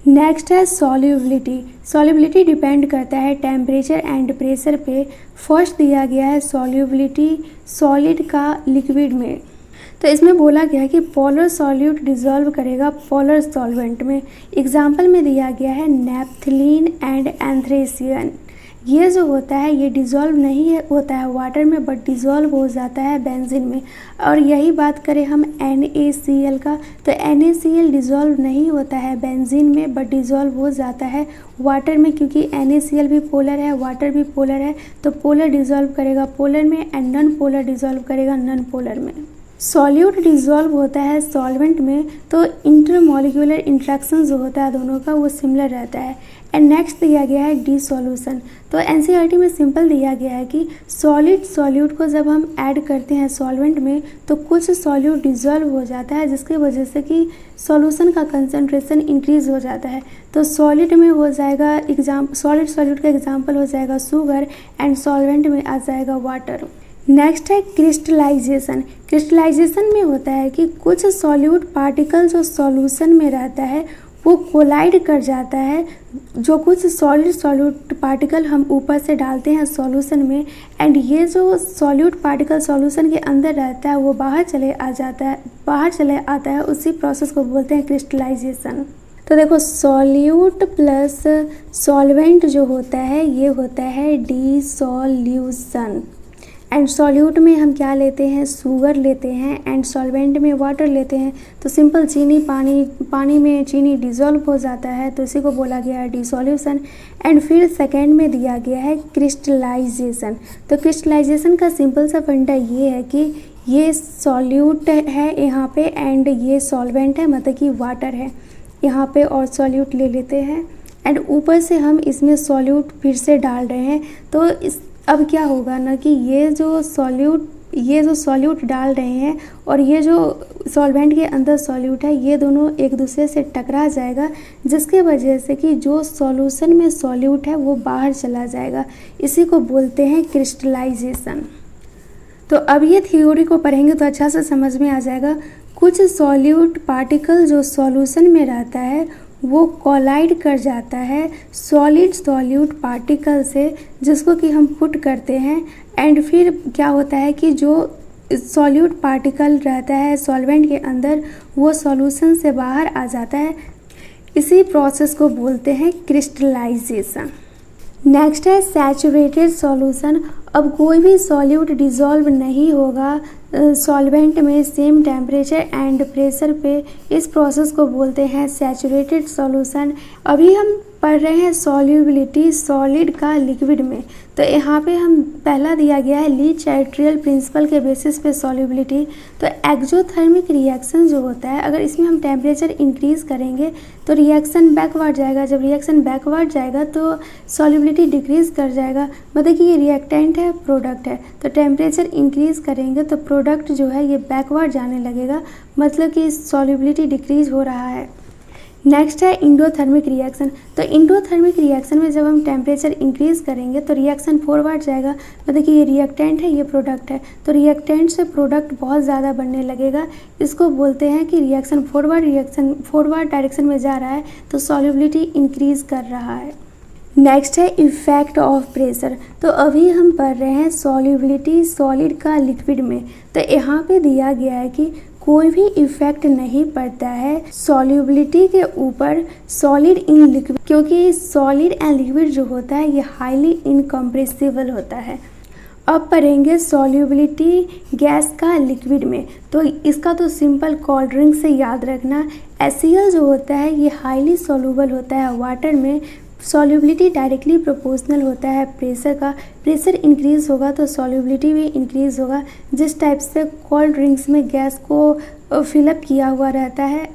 Next है solubility. Solubility depend करता है टेम्परेचर एंड प्रेशर पे। फर्स्ट दिया गया है सॉल्युबिलिटी सॉलिड का लिक्विड में। तो इसमें बोला गया है कि पोलर सॉल्यूट डिसॉल्व करेगा पोलर सॉल्वेंट में। एग्जाम्पल में दिया गया है नेपथलीन एंड एंथ्रेसियन। ये जो होता है ये डिज़ोल्व नहीं होता है वाटर में बट डिज़ोल्व हो जाता है बेंजीन में। और यही बात करें हम NaCl का, तो NaCl डिज़ोल्व नहीं होता है बेंजीन में बट डिज़ोल्व हो जाता है वाटर में, क्योंकि NaCl भी पोलर है, वाटर भी पोलर है, तो पोलर डिज़ोल्व करेगा पोलर में एंड नॉन पोलर डिज़ोल्व करेगा नॉन पोलर में। सॉल्यूट डिज़ोल्व होता है सॉल्वेंट में, तो इंटरमॉलिक्यूलर इंट्रैक्शन जो होता है दोनों का वो सिमिलर रहता है। एंड नेक्स्ट दिया गया है डिसोल्यूशन। तो एनसीईआरटी में सिंपल दिया गया है कि सॉलिड सॉल्यूट को जब हम ऐड करते हैं सॉल्वेंट में तो कुछ सॉल्यूट डिज़ोल्व हो जाता है, जिसकी वजह से कि सॉल्यूशन का कंसंट्रेशन इंक्रीज हो जाता है। तो सॉलिड में हो जाएगा सॉलिड सॉल्यूट का एग्जाम्पल हो जाएगा शुगर एंड सॉल्वेंट में आ जाएगा वाटर। नेक्स्ट है क्रिस्टलाइजेशन। क्रिस्टलाइजेशन में होता है कि कुछ सॉल्यूट पार्टिकल जो सॉल्यूशन में रहता है वो कोलाइड कर जाता है। जो कुछ सॉलिड सॉल्यूट पार्टिकल हम ऊपर से डालते हैं सॉल्यूशन में एंड ये जो सॉल्यूट पार्टिकल सॉल्यूशन के अंदर रहता है वो बाहर चले आता है, उसी प्रोसेस को बोलते हैं क्रिस्टलाइजेशन। तो देखो सॉल्यूट प्लस सॉल्वेंट जो होता है ये होता है डिसॉल्यूशन। एंड सॉल्यूट में हम क्या लेते हैं, शुगर लेते हैं एंड सॉल्वेंट में वाटर लेते हैं। तो सिंपल चीनी पानी में चीनी डिज़ोल्व हो जाता है, तो इसी को बोला गया है डिसॉल्यूशन। एंड फिर सेकेंड में दिया गया है क्रिस्टलाइजेशन। तो क्रिस्टलाइजेशन का सिंपल सा फंडा ये है कि ये सॉल्यूट है यहाँ पे एंड ये सॉल्वेंट है, मतलब कि वाटर है यहाँ पे, और सॉल्यूट ले लेते हैं एंड ऊपर से हम इसमें सॉल्यूट फिर से डाल रहे हैं। तो अब क्या होगा ना कि ये जो सॉल्यूट डाल रहे हैं और ये जो सॉल्वेंट के अंदर सॉल्यूट है ये दोनों एक दूसरे से टकरा जाएगा, जिसके वजह से कि जो सॉल्यूशन में सॉल्यूट है वो बाहर चला जाएगा। इसी को बोलते हैं क्रिस्टलाइजेशन। तो अब ये थ्योरी को पढ़ेंगे तो अच्छा से समझ में आ जाएगा। कुछ सॉल्यूट पार्टिकल जो सॉल्यूशन में रहता है वो कोलाइड कर जाता है सॉलिड सॉल्यूट पार्टिकल से, जिसको कि हम पुट करते हैं एंड फिर क्या होता है कि जो सॉल्यूट पार्टिकल रहता है सॉल्वेंट के अंदर वो सॉल्यूशन से बाहर आ जाता है। इसी प्रोसेस को बोलते हैं क्रिस्टलाइजेशन। नेक्स्ट है सैचुरेटेड सॉल्यूशन। अब कोई भी सॉल्यूट डिज़ोल्व नहीं होगा सॉल्वेंट में सेम टेम्परेचर एंड प्रेशर पे। इस प्रोसेस को बोलते हैं सैचुरेटेड सॉल्यूशन। अभी हम पढ़ रहे हैं सॉल्युबिलिटी सॉलिड का लिक्विड में। तो यहाँ पे हम पहला दिया गया है ली चार्ट्रियल प्रिंसिपल के बेसिस पे सॉल्युबिलिटी। तो एक्जोथर्मिक रिएक्शन जो होता है अगर इसमें हम टेम्परेचर इंक्रीज़ करेंगे तो रिएक्शन बैकवर्ड जाएगा। जब रिएक्शन बैकवर्ड जाएगा तो सॉल्युबिलिटी डिक्रीज़ कर जाएगा, मतलब कि ये रिएक्टेंट है प्रोडक्ट है। तो टेम्परेचर इंक्रीज़ करेंगे तो प्रोडक्ट जो है ये बैकवर्ड जाने लगेगा, मतलब कि सॉल्युबिलिटी डिक्रीज़ हो रहा है। नेक्स्ट है इंडोथर्मिक रिएक्शन। तो इंडोथर्मिक रिएक्शन में जब हम टेम्परेचर इंक्रीज़ करेंगे तो रिएक्शन फॉरवर्ड जाएगा, मतलब कि ये रिएक्टेंट है ये प्रोडक्ट है, तो रिएक्टेंट से प्रोडक्ट बहुत ज़्यादा बनने लगेगा। इसको बोलते हैं कि रिएक्शन फॉरवर्ड डायरेक्शन में जा रहा है तो सॉल्युबिलिटी इंक्रीज़ कर रहा है। नेक्स्ट है इफ़ेक्ट ऑफ प्रेशर। तो अभी हम पढ़ रहे हैं सॉल्युबिलिटी सॉलिड का लिक्विड में। तो यहाँ पे दिया गया है कि कोई भी इफ़ेक्ट नहीं पड़ता है सॉल्युबिलिटी के ऊपर सॉलिड इन लिक्विड, क्योंकि सॉलिड एंड लिक्विड जो होता है ये हाईली इनकम्प्रेसिबल होता है। अब पढ़ेंगे सॉल्युबिलिटी गैस का लिक्विड में। तो इसका तो सिंपल कोल्ड ड्रिंक से याद रखना, HCl जो होता है ये हाईली सॉल्युबल होता है वाटर में। सॉल्युबिलिटी डायरेक्टली प्रोपोर्शनल होता है प्रेशर का। प्रेशर इंक्रीज़ होगा तो सॉल्युबिलिटी भी इंक्रीज़ होगा, जिस टाइप से कोल्ड ड्रिंक्स में गैस को फिलअप किया हुआ रहता है।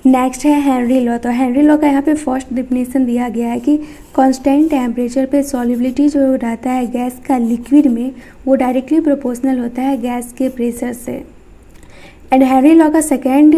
नेक्स्ट है हेनरी लॉ। तो हेनरी लॉ का यहाँ पे फर्स्ट डिफिनीशन दिया गया है कि कांस्टेंट टेम्परेचर पे सॉल्युबिलिटी जो रहता है गैस का लिक्विड में वो डायरेक्टली प्रोपोर्शनल होता है गैस के प्रेशर से। एंड हेनरी लॉ का सेकेंड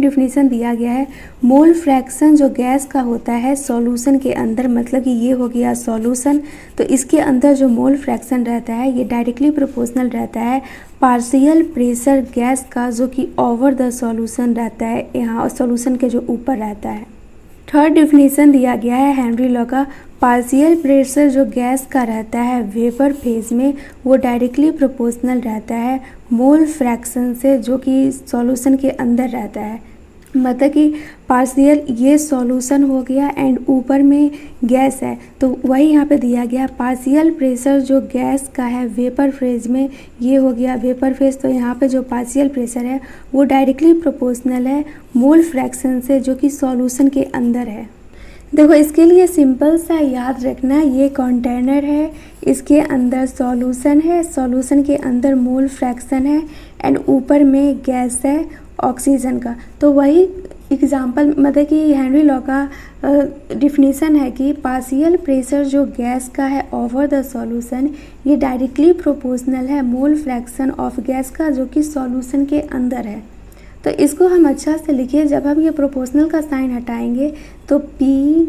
डिफिनीशन दिया गया है मोल फ्रैक्शन जो गैस का होता है सॉल्यूशन के अंदर, मतलब कि ये हो गया सॉल्यूशन, तो इसके अंदर जो मोल फ्रैक्शन रहता है ये डायरेक्टली प्रोपोर्शनल रहता है पार्शियल प्रेशर गैस का, जो कि ओवर द सॉल्यूशन रहता है, यहाँ सॉल्यूशन के जो ऊपर रहता है। थर्ड डिफिनीशन दिया गया है हेनरी लॉ का, पार्शियल प्रेशर जो गैस का रहता है वेपर फेज में वो डायरेक्टली प्रोपोर्शनल रहता है मोल फ्रैक्शन से जो कि सॉल्यूशन के अंदर रहता है। मतलब कि पार्शियल ये सॉल्यूशन हो गया एंड ऊपर में गैस है, तो वही यहाँ पे दिया गया पार्शियल प्रेशर जो गैस का है वेपर फेज में ये हो गया वेपर फेज। तो यहाँ पे जो पार्शियल प्रेशर है वो डायरेक्टली प्रोपोर्शनल है मोल फ्रैक्शन से जो कि सॉल्यूशन के अंदर है। देखो इसके लिए सिंपल सा याद रखना, ये कंटेनर है, इसके अंदर सॉल्यूशन है, सॉल्यूशन के अंदर मोल फ्रैक्शन है एंड ऊपर में गैस है ऑक्सीजन का। तो वही एग्जाम्पल मतलब कि हेनरी लॉ का डिफिनीशन है कि पार्शियल प्रेशर जो गैस का है ओवर द सॉल्यूशन ये डायरेक्टली प्रोपोर्शनल है मोल फ्रैक्शन ऑफ गैस का जो कि सॉल्यूशन के अंदर है। तो इसको हम अच्छा से लिखिए, जब हम ये प्रोपोर्शनल का साइन हटाएंगे तो पी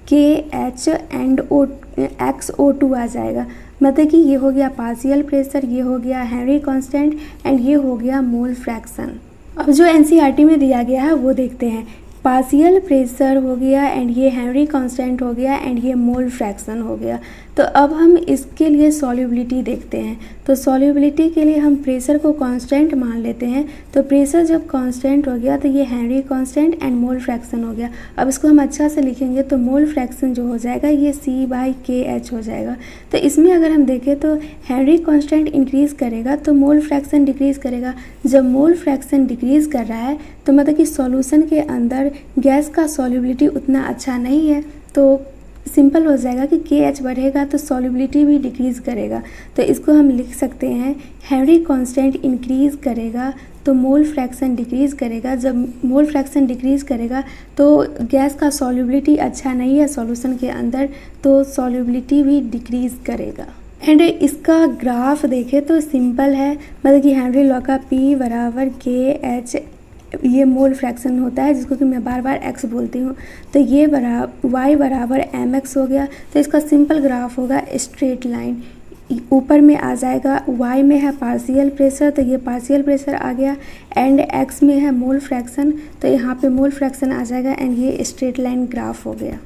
के एच एंड ओ XO2 आ जाएगा। मतलब कि ये हो गया पार्शियल प्रेशर, ये हो गया हेनरी कांस्टेंट एंड ये हो गया मोल फ्रैक्शन। अब जो NCERT में दिया गया है वो देखते हैं। पार्शियल प्रेशर हो गया एंड ये हेनरी कांस्टेंट हो गया एंड ये मोल फ्रैक्शन हो गया। तो अब हम इसके लिए सॉल्युबिलिटी देखते हैं। तो सॉल्युबिलिटी के लिए हम प्रेशर को कांस्टेंट मान लेते हैं। तो प्रेशर जब कांस्टेंट हो गया तो ये Henry constant and mole fraction हो गया। अब इसको हम अच्छा से लिखेंगे तो मोल फ्रैक्शन जो हो जाएगा ये C/KH हो जाएगा। तो इसमें अगर हम देखें तो हेनरी कांस्टेंट इंक्रीज़ करेगा तो मोल फ्रैक्शन डिक्रीज़ करेगा। जब मोल फ्रैक्शन डिक्रीज़ कर रहा है तो मतलब कि सॉल्यूशन के अंदर गैस का सॉल्युबिलिटी उतना अच्छा नहीं है, तो सिंपल हो जाएगा कि KH बढ़ेगा तो सॉल्युबिलिटी भी डिक्रीज़ करेगा। तो इसको हम लिख सकते हैं हेनरी कांस्टेंट इंक्रीज़ करेगा तो मोल फ्रैक्शन डिक्रीज़ करेगा। जब मोल फ्रैक्शन डिक्रीज़ करेगा तो गैस का सॉल्युबिलिटी अच्छा नहीं है सॉल्यूशन के अंदर, तो सॉल्युबिलिटी भी डिक्रीज़ करेगा। एंड इसका ग्राफ देखें तो सिंपल है, मतलब कि हेनरी लॉ का P बराबर KH ये मोल फ्रैक्शन होता है जिसको कि मैं बार बार x बोलती हूँ। तो ये y बराबर mx हो गया। तो इसका सिंपल ग्राफ होगा स्ट्रेट लाइन, ऊपर में आ जाएगा y में है पार्शियल प्रेशर तो ये पार्शियल प्रेशर आ गया एंड x में है मोल फ्रैक्शन तो यहाँ पे मोल फ्रैक्शन आ जाएगा एंड ये स्ट्रेट लाइन ग्राफ हो गया।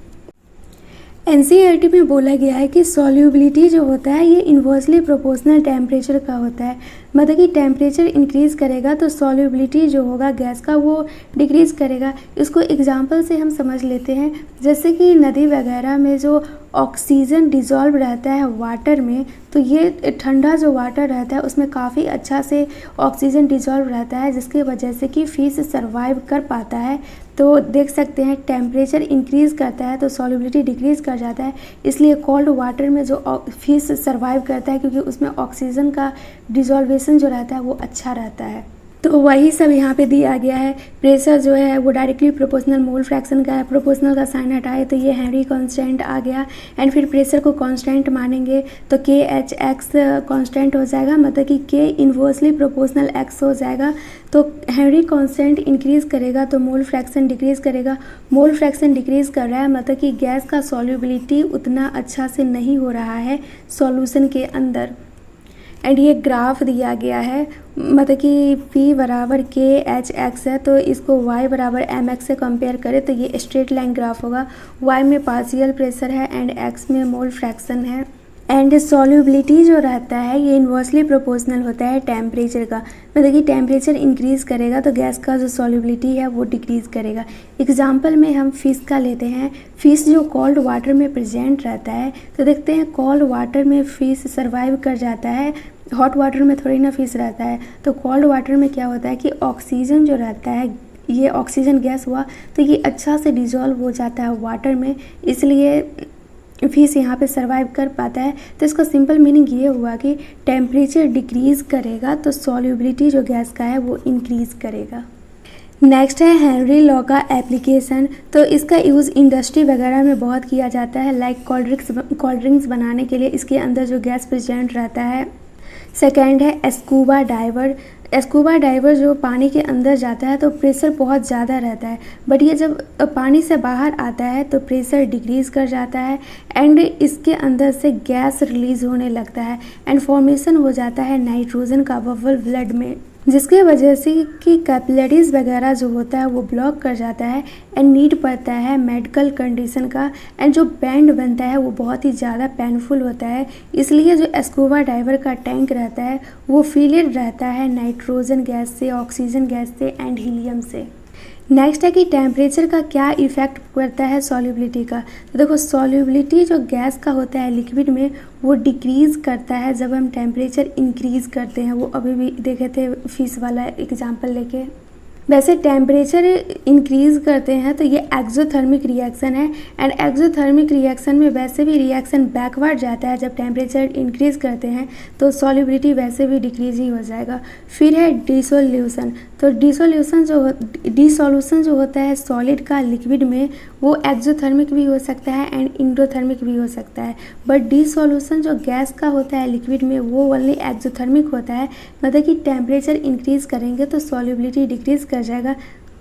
NCERT में बोला गया है कि सॉल्युबिलिटी जो होता है ये इन्वर्सली प्रोपोर्शनल टेम्परेचर का होता है। मतलब कि टेम्परेचर इंक्रीज़ करेगा तो सॉल्युबिलिटी जो होगा गैस का वो डिक्रीज़ करेगा। इसको एग्जांपल से हम समझ लेते हैं, जैसे कि नदी वगैरह में जो ऑक्सीजन डिज़ोल्व रहता है वाटर में, तो ये ठंडा जो वाटर रहता है उसमें काफ़ी अच्छा से ऑक्सीजन डिज़ोल्व रहता है जिसकी वजह से कि फिश सर्वाइव कर पाता है। तो देख सकते हैं टेम्परेचर इंक्रीज़ करता है तो सॉल्युबिलिटी डिक्रीज़ कर जाता है, इसलिए कोल्ड वाटर में जो फिश सर्वाइव करता है क्योंकि उसमें ऑक्सीजन का डिज़ोल्वेशन जो रहता है वो अच्छा रहता है। तो वही सब यहाँ पे दिया गया है। प्रेशर जो है वो डायरेक्टली प्रोपोर्शनल मोल फ्रैक्शन का है, प्रोपोर्शनल का साइन हटाए तो ये हेनरी कांस्टेंट आ गया एंड फिर प्रेशर को कांस्टेंट मानेंगे तो KHX कांस्टेंट हो जाएगा, मतलब कि K इन्वर्सली प्रोपोर्शनल X हो जाएगा। तो हेनरी कांस्टेंट इंक्रीज़ करेगा तो मोल फ्रैक्शन डिक्रीज़ करेगा। मोल फ्रैक्शन डिक्रीज़ कर रहा है मतलब कि गैस का सॉल्युबिलिटी उतना अच्छा से नहीं हो रहा है सॉल्यूशन के अंदर। एंड ये ग्राफ दिया गया है, मतलब कि P बराबर KHX है तो इसको y बराबर mx से कंपेयर करें तो ये स्ट्रेट लाइन ग्राफ होगा। y में पार्शियल प्रेशर है एंड x में मोल फ्रैक्शन है एंड सॉल्युबिलिटी जो रहता है ये इन्वर्सली प्रोपोर्शनल होता है टेम्परेचर का। मतलब कि टेम्परेचर इंक्रीज़ करेगा तो गैस का जो सॉल्युबिलिटी है वो डिक्रीज़ करेगा। एग्जांपल में हम फ़िश का लेते हैं। फ़िश जो कोल्ड वाटर में प्रेजेंट रहता है तो देखते हैं कोल्ड वाटर में फ़िश सर्वाइव कर जाता है, हॉट वाटर में थोड़ी ना फिश रहता है। तो कोल्ड वाटर में क्या होता है कि ऑक्सीजन जो रहता है ये ऑक्सीजन गैस हुआ तो ये अच्छा से डिज़ोल्व हो जाता है वाटर में, इसलिए फिश यहाँ पे सर्वाइव कर पाता है। तो इसका सिंपल मीनिंग ये हुआ कि टेम्परेचर डिक्रीज़ करेगा तो सॉल्युबिलिटी जो गैस का है वो इंक्रीज़ करेगा। नेक्स्ट है हेनरी लॉ का एप्लीकेशन। तो इसका यूज़ इंडस्ट्री वगैरह में बहुत किया जाता है, लाइक कोल्ड ड्रिंक्स बनाने के लिए इसके अंदर जो गैस प्रेजेंट रहता है। सेकेंड है स्कूबा डाइवर। स्कूबा डाइवर जो पानी के अंदर जाता है तो प्रेशर बहुत ज़्यादा रहता है, बट ये जब पानी से बाहर आता है तो प्रेशर डिक्रीज़ कर जाता है एंड इसके अंदर से गैस रिलीज़ होने लगता है एंड फॉर्मेशन हो जाता है नाइट्रोजन का बबल ब्लड में। जिसके वजह से कि कैपिलरीज वगैरह जो होता है वो ब्लॉक कर जाता है एंड नीड पड़ता है मेडिकल कंडीशन का। एंड जो बैंड बनता है वो बहुत ही ज़्यादा पेनफुल होता है, इसलिए जो स्कूबा डाइवर का टैंक रहता है वो फिल्ड रहता है नाइट्रोजन गैस से, ऑक्सीजन गैस से एंड हीलियम से। नेक्स्ट है कि टेम्परेचर का क्या इफ़ेक्ट करता है सॉल्युबिलिटी का। तो देखो सॉल्युबिलिटी जो गैस का होता है लिक्विड में वो डिक्रीज़ करता है जब हम टेम्परेचर इंक्रीज़ करते हैं। वो अभी भी देखे थे फिश वाला एग्जांपल लेके। वैसे टेम्परेचर इंक्रीज़ करते हैं तो ये एक्सोथर्मिक रिएक्शन है एंड एक्सोथर्मिक रिएक्शन में वैसे भी रिएक्शन बैकवर्ड जाता है। जब टेम्परेचर इंक्रीज़ करते हैं तो सॉल्युबिलिटी वैसे भी डिक्रीज़ ही हो जाएगा। फिर है डिसोल्यूशन। तो डिसोल्यूशन जो होता है सॉलिड का लिक्विड में वो एक्सोथर्मिक भी हो सकता है एंड इंडोथर्मिक भी हो सकता है, बट डिसोल्यूशन जो गैस का होता है लिक्विड में वो ओनली एक्सोथर्मिक होता है। मतलब कि टेम्परेचर इंक्रीज़ करेंगे तो सॉल्युबिलिटी डिक्रीज़ कर जाएगा